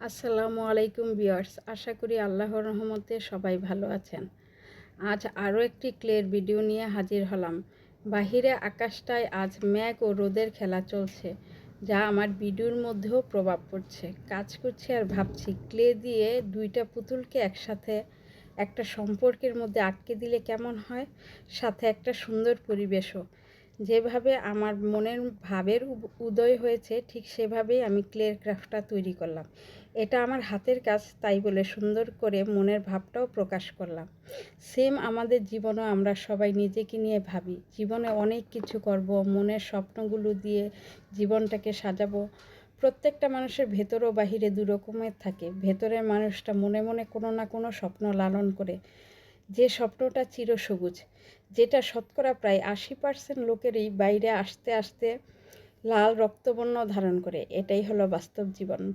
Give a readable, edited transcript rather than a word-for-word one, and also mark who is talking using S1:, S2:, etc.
S1: আসসালামু আলাইকুম ভিউয়ার্স, আশা করি আল্লাহর রহমতে সবাই ভালো আছেন। আজ আরও একটি ক্লের ভিডিও নিয়ে হাজির হলাম। বাহিরে আকাশটায় আজ মেঘ ও রোদের খেলা চলছে, যা আমার ভিডিওর মধ্যেও প্রভাব পড়ছে। কাজ করছি আর ভাবছি, ক্লে দিয়ে দুইটা পুতুলকে একসাথে একটা সম্পর্কের মধ্যে আটকে দিলে কেমন হয়, সাথে একটা সুন্দর পরিবেশও। যেভাবে আমার মনের ভাবের উদয় হয়েছে, ঠিক সেভাবেই আমি ক্লের ক্রাফটটা তৈরি করলাম। এটা আমার হাতের কাজ, তাই বলে সুন্দর করে মনের ভাবটাও প্রকাশ করলাম। সেম আমাদের জীবনেও আমরা সবাই নিজেকে নিয়ে ভাবি, জীবনে অনেক কিছু করব, মনের স্বপ্নগুলো দিয়ে জীবনটাকে সাজাবো। প্রত্যেকটা মানুষের ভেতর ও বাহিরে দুরকমের থাকে। ভেতরের মানুষটা মনে মনে কোনো না কোনো স্বপ্ন লালন করে, যে স্বপ্নটা চিরসবুজ, যেটা শতকরা প্রায় 80% লোকেরই বাইরে আসতে আসতে লাল রক্তবর্ণ ধারণ করে। এটাই হলো বাস্তব জীবন।